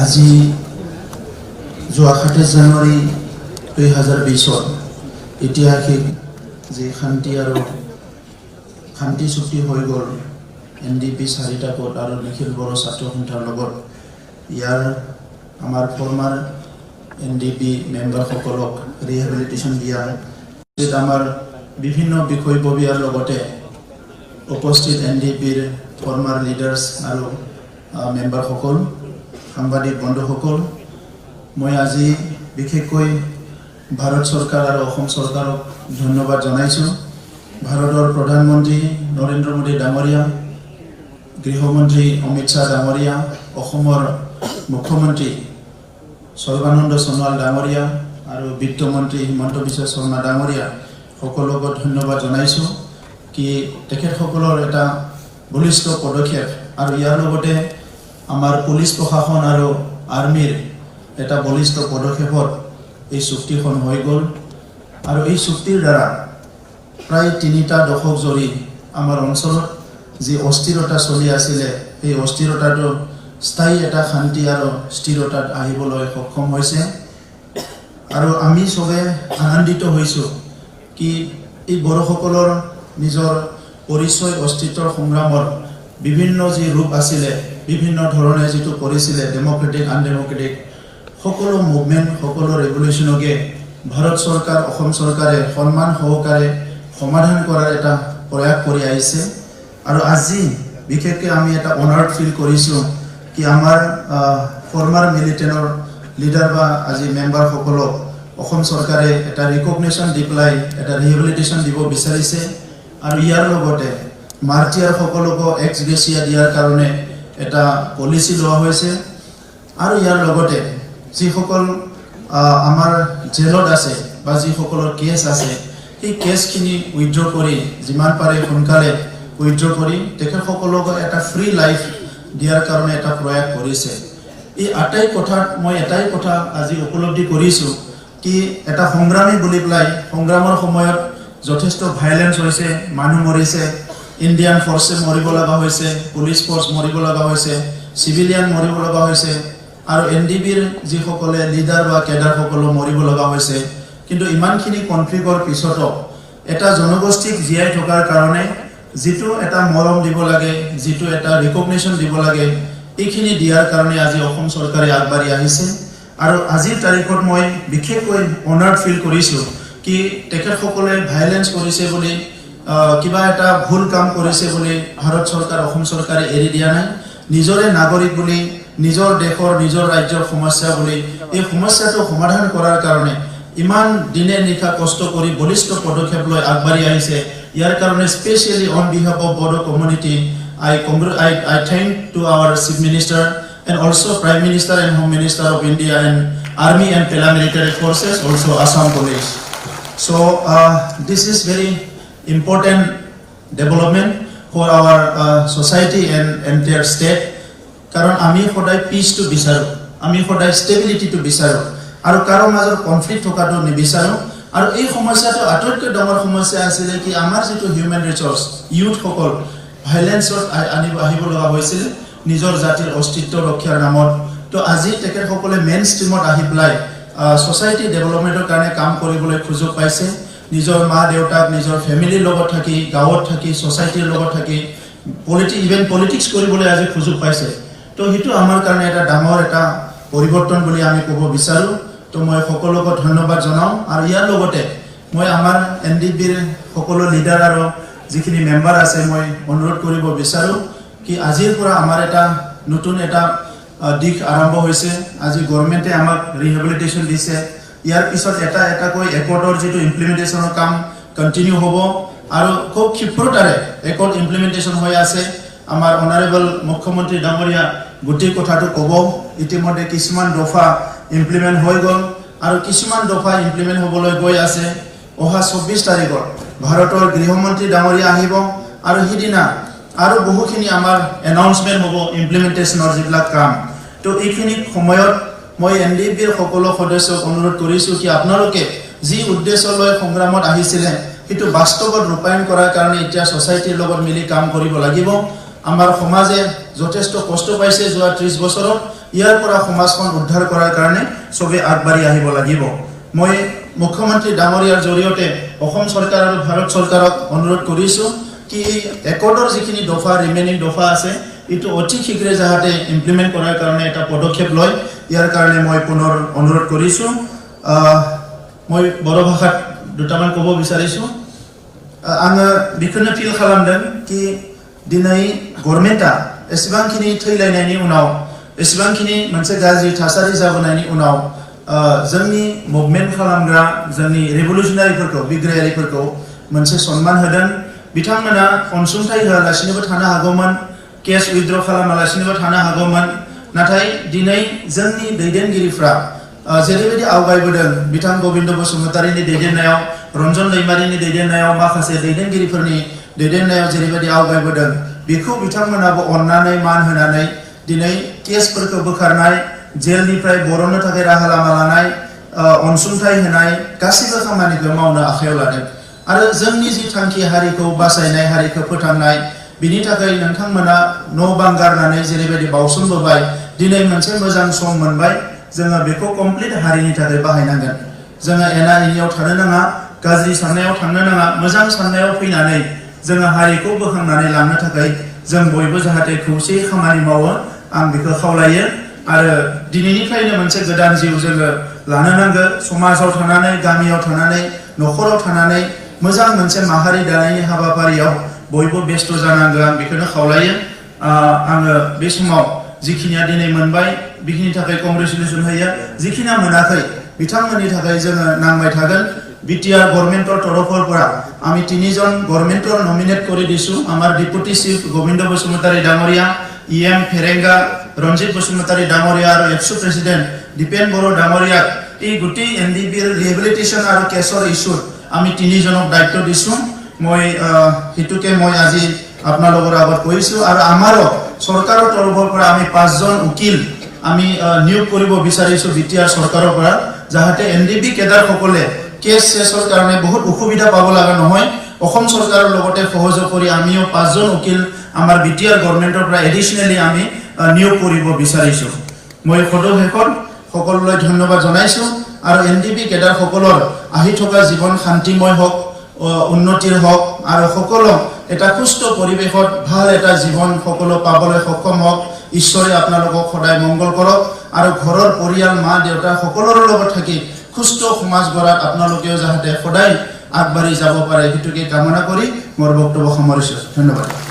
আজি যোৱা ২৭ জানুৱাৰী ২০২০ ঐতিহাসিক যে শান্তি চুক্তি হৈ গ'ল NDP 4টা পদ আৰু নিখিল বড়ো ছাত্ৰ সন্থাৰ লগত ইয়াৰ আমাৰ ফৰ্মাৰ NDP মেম্বাৰসকলক ৰিহেবিলিটেশ্যন দিয়া আমাৰ বিভিন্ন বিষয়ববীয়াৰ লগতে উপস্থিত NDPৰ ফৰ্মাৰ লিডাৰ্ছ আৰু মেম্বাৰসকল সাংবাদিক বন্ধুসকল মই আজি বিশেষকৈ ভাৰত চৰকাৰ আৰু অসম চৰকাৰক ধন্যবাদ জনাইছোঁ। ভাৰতৰ প্ৰধানমন্ত্ৰী নৰেন্দ্ৰ মোদী ডাঙৰীয়া, গৃহমন্ত্ৰী অমিত শ্বাহ ডাঙৰীয়া, অসমৰ মুখ্যমন্ত্ৰী সৰ্বানন্দ সোণোৱাল ডাঙৰীয়া আৰু বিত্তমন্ত্ৰী হিমন্ত বিশ্ব শৰ্মা ডাঙৰীয়া সকলোকে ধন্যবাদ জনাইছোঁ কি তেখেতসকলৰ এটা বলিষ্ঠ পদক্ষেপ আৰু ইয়াৰ লগতে আমাৰ পুলিচ প্ৰশাসন আৰু আৰ্মিৰ এটা বলিষ্ঠ পদক্ষেপত এই চুক্তিখন হৈ গ'ল আৰু এই চুক্তিৰ দ্বাৰা প্ৰায় 3টা দশক জুৰি আমাৰ অঞ্চলত যি অস্থিৰতা চলি আছিলে এই অস্থিৰতাটো স্থায়ী এটা শান্তি আৰু স্থিৰতাত আহিবলৈ সক্ষম হৈছে আৰু আমি সবে আনন্দিত হৈছোঁ কি এই বড়োসকলৰ নিজৰ পৰিচয় অস্তিত্বৰ সংগ্ৰামৰ বিভিন্ন যি ৰূপ আছিলে বিভিন্ন ধৰণে যিটো কৰিছিলে ডেমক্ৰেটিক আনডেমক্ৰেটিক সকলো মুভমেণ্ট সকলো ৰেভলিউশ্যনকে ভাৰত চৰকাৰ অসম চৰকাৰে সন্মান সহকাৰে সমাধান কৰাৰ এটা প্ৰয়াস কৰি আহিছে আৰু আজি বিশেষকৈ আমি এটা অনাৰ্ড ফিল কৰিছোঁ কি আমাৰ ফৰ্মাৰ মিলিটেণ্টৰ লিডাৰ বা আজি মেম্বাৰসকলক অসম চৰকাৰে এটা ৰিকগনিশ্যন দি পেলাই এটা ৰিহেবিলিটেশ্যন দিব বিচাৰিছে আৰু ইয়াৰ লগতে মাৰ্টিয়াৰসকলকো এক্স গ্ৰেচিয়া দিয়াৰ কাৰণে এটা পলিচি লোৱা হৈছে আৰু ইয়াৰ লগতে যিসকল আমাৰ জেলত আছে বা যিসকলৰ কেছ আছে সেই কেছখিনি উইথড্ৰ কৰি যিমান পাৰে সোনকালে উইথড্ৰ কৰি তেখেতসকলক এটা ফ্ৰী লাইফ দিয়াৰ কাৰণে এটা প্ৰয়াস কৰিছে। এই মই এটাই কথা আজি উপলব্ধি কৰিছোঁ কি এটা সংগ্ৰামী বুলি পেলাই সংগ্ৰামৰ সময়ত যথেষ্ট ভাইলেন্স হৈছে, মানুহ মৰিছে, ইণ্ডিয়ান ফৰ্চে মৰিব লগা হৈছে, পুলিচ ফৰ্চ মৰিব লগা হৈছে, চিভিলিয়ান মৰিব লগা হৈছে আৰু NDPৰ যিসকলে লিডাৰ বা কেডাৰসকলো মৰিব লগা হৈছে। কিন্তু ইমানখিনি কনফ্লিক্টৰ পিছতো এটা জনগোষ্ঠীক জীয়াই থকাৰ কাৰণে যিটো এটা মৰম দিব লাগে, যিটো এটা ৰিকগনিশ্যন দিব লাগে, এইখিনি দিয়াৰ কাৰণে আজি অসম চৰকাৰে আগবাঢ়ি আহিছে আৰু আজিৰ তাৰিখত মই বিশেষকৈ অনাৰ্ড ফিল কৰিছোঁ কি তেখেতসকলে ভাইলেন্স কৰিছে বুলি কিবা এটা ভুল কাম কৰিছে বুলি ভাৰত চৰকাৰ অসম চৰকাৰে এৰি দিয়া নাই। নিজৰে নাগৰিক বুলি নিজৰ দেশৰ নিজৰ ৰাজ্যৰ সমস্যা বুলি এই সমস্যাটো সমাধান কৰাৰ কাৰণে ইমান দিনে নিশা কষ্ট কৰি বলিষ্ঠ পদক্ষেপ লৈ আগবাঢ়ি আহিছে। ইয়াৰ কাৰণে specially on behalf of Bodo community I thank to our Chief Minister and also Prime Minister and Home Minister of India and Army and paramilitary forces, also Assam Police. So this is very important development for our society and entire state. Karon ami khoday peace to bicharu, ami khoday stability to bicharu, aru karo major conflict thokato nibicharu. Aru ei samasyato atotke dangor samasya asile ki amar jitu human resource youth hokol violence আহিব লগা হৈছিল নিজৰ জাতিৰ অস্তিত্ব ৰক্ষাৰ নামত। তো আজি তেখেতসকলে মেইন ষ্ট্ৰীমত আহি পেলাই সোসাইটি ডেভেলপমেণ্টৰ কাৰণে কাম কৰিবলৈ সুযোগ পাইছে। নিজৰ মা দেউতাক নিজৰ ফেমিলিৰ লগত থাকি গাঁৱত থাকি সোসাইটিৰ লগত থাকি ইভেন পলিটিক্স কৰিবলৈ আজি সুযোগ পাইছে। তো সেইটো আমাৰ কাৰণে এটা ডাঙৰ এটা পৰিৱৰ্তন বুলি আমি ক'ব বিচাৰোঁ। তো মই সকলোকে ধন্যবাদ জনাওঁ আৰু ইয়াৰ লগতে মই আমাৰ NDPৰ সকলো লিডাৰ আৰু যিখিনি মেম্বাৰ আছে মই অনুৰোধ কৰিব বিচাৰোঁ কি আজিৰ পৰা আমাৰ এটা নতুন এটা দিশ আৰম্ভ হৈছে। আজি গভৰ্ণমেণ্টে আমাক ৰিহেবিলিটেশ্যন দিছে, ইয়াৰ পিছত এটা কৈ একৰ্ডৰ যিটো ইমপ্লিমেণ্টেশ্যনৰ কাম কণ্টিনিউ হ'ব আৰু খুব ক্ষিপ্ৰতাৰে একৰ্ড ইমপ্লিমেণ্টেশ্যন হৈ আছে। আমাৰ অনাৰেবল মুখ্যমন্ত্ৰী ডাঙৰীয়া গোটেই কথাটো ক'ব। ইতিমধ্যে কিছুমান দফা ইমপ্লিমেণ্ট হৈ গ'ল আৰু কিছুমান দফা ইমপ্লিমেণ্ট হ'বলৈ গৈ আছে। অহা 24 তাৰিখত ভাৰতৰ গৃহমন্ত্ৰী ডাঙৰীয়া আহিব আৰু সিদিনা আৰু বহুখিনি আমাৰ এনাউন্সমেণ্ট হ'ব ইমপ্লিমেণ্টেশ্যনৰ যিবিলাক কাম। তো এইখিনি সময়ত মই NDPৰ সকলো সদস্যক অনুৰোধ কৰিছোঁ কি আপোনালোকে যি উদ্দেশ্য লৈ সংগ্ৰামত আহিছিলে সেইটো বাস্তৱত ৰূপায়ণ কৰাৰ কাৰণে এতিয়া সোসাইটিৰ লগত মিলি কাম কৰিব লাগিব। আমাৰ সমাজে যথেষ্ট কষ্ট পাইছে যোৱা 30 বছৰত, ইয়াৰ পৰা সমাজখন উদ্ধাৰ কৰাৰ কাৰণে সবে আগবাঢ়ি আহিব লাগিব। মই মুখ্যমন্ত্ৰী ডাঙৰীয়াৰ জৰিয়তে অসম চৰকাৰ আৰু ভাৰত চৰকাৰক অনুৰোধ কৰিছো কি একৰ্ডৰ যিখিনি দফা ৰিমেইনিং দফা আছে ইটো অতি শীঘ্ৰে যাতে ইমপ্লিমেন্ট কৰাৰ কাৰণে এটা পদক্ষেপ লয়, ইয়াৰ কাৰণে মই পুনৰ অনুৰোধ কৰিছো। মই বড় ভাষাত দুটামান ক'ব বিচাৰিছো। आङो बेखौनो फिल खालामदों कि दिनै गभर्नमेन्टआ एसेबांखिनि थैलायनायनि उनाव एसेबांखिनि मोनसे गाज्रि थासारि जाबोनायनि उनाव जोंनि मुभमेन्ट खालामग्रा जोंनि रिभलुशनारिफोरखौ बिग्रायारिफोरखौ मोनसे सन्मान होदों। बिथांमोना अनसुंथाइ होआलासिनोबो थानो हागौमोन, केस उइथड्र खालामालासिनोबो थानो हागौमोन, नाथाय दिनै जोंनि दैदेनगिरिफ्रा जेरैबायदि आवगायबोदों बिथां गोविन्द बसुमतारीनि दैदेननायाव, रन्जन दैमारिनि दैदेननायाव, माखासे दैदेनगिरिफोरनि दैदेननायाव जेरैबायदि आवगायबोदों बेखौ बिथांमोनाबो अननानै मान होनानै दिनै केसफोरखौ बोखारनाय, जेलनिफ्राय बरननो थाखाय राहा लामा लानाय, अनसुंथाइ होनाय गासैबो खामानिखौ मावनो आखायाव लादों। आरो जोंनि जि थांखि हारिखौ बासायनाय, हारिखौ फोथांनाय, बिनि थाखाय नोंथांमोना न' बां गारनानै जेरैबायदि बावसोमबोबाय, दिनै मोनसे मोजां सम मोनबाय, जोङो बेखौ कमप्लिट हारिनि थाखाय बाहायनांगोन। जोङो एना एनियाव थानो नाङा, गाज्रि साननायाव थांनो नाङा, मोजां साननायाव फैनानै जोङो हारिखौ बोखांनानै लांनो थाखाय जों बयबो जाहाथे खौसेयै खामानि मावो, आं बेखौ खावलायो। आरो दिनैनिफ्रायनो मोनसे गोदान जिउ जोङो लानो नांगौ। समाजाव थानानै, गामियाव थानानै, न'खराव थानानै मोजां मोनसे माहारि दानायनि हाबाफारियाव बयबो बेस्थ' जानांगौ, आं बेखौनो खावलायो। आङो बे समाव जिखिनिया दिनै मोनबाय बेखिनि थाखाय कंग्रेचुलेसन होयो। जिखिनिया मोनाखै बिथांमोननि थाखाय जोङो नांबाय थागोन। বিটিআর গভৰ্নমেন্টৰ তৰফৰ পৰা আমি 3জন গভৰ্নমেন্টৰ নমিনেট কৰি দিছো। আমাৰ ডেপুটি চিফ গোবিন্দ বসুমতাৰী ডাঙৰীয়া, ইএম ফেৰেঙ্গা, ৰঞ্জিত বসুমতাৰী ডাঙৰীয়া আৰু এফচু প্ৰেসিডেন্ট দীপেন বড়ো ডাঙৰীয়া, এই গোটেই এনডিবিৰ ৰিহেবিলিটেশ্যন আৰু কেছৰ ইস্যুত আমি 3জনক দায়িত্ব দিছো। মই হেতুকে মই আজি আপোনালোকৰ আগত কৈছো। আৰু আমাৰো চৰকাৰৰ তৰফৰ পৰা আমি 5জন উকিল আমি নিয়োগ কৰিব বিচাৰিছো বিটিআৰ চৰকাৰৰ পৰা, যাহাতে এনডিবি কেডাৰসকলে কেছ চেছৰ কাৰণে বহুত অসুবিধা পাব লগা নহয়। অসম চৰকাৰৰ লগতে সহযোগ কৰি আমিও 5জন উকিল আমাৰ বিটিআৰ গভৰ্নমেন্টৰ পৰা এডিশনালি আমি নিয়োগ কৰিব বিচাৰিছো। মই শেষত সকলোলৈ ধন্যবাদ জনাইছো। আৰু এনডিবি কেডাৰসকলৰ আহি থকা জীৱন শান্তিময় হওক, উন্নতিৰ হওক, আৰু সকলো এটা সুস্থ পৰিৱেশত ভাল এটা জীৱন সকলো পাবলৈ সক্ষম হওক। ঈশ্বৰে আপোনালোকক সদায় মংগল কৰক আৰু ঘৰৰ পৰিয়াল, মা দেউতা সকলোৰে লগত থাকি সুস্থ সমাজ গঢ়াত আপোনালোকেও যাতে সদায় আগবাঢ়ি যাব পাৰে, সেইটোকে কামনা কৰি মোৰ বক্তব্য সামৰিছো। ধন্যবাদ।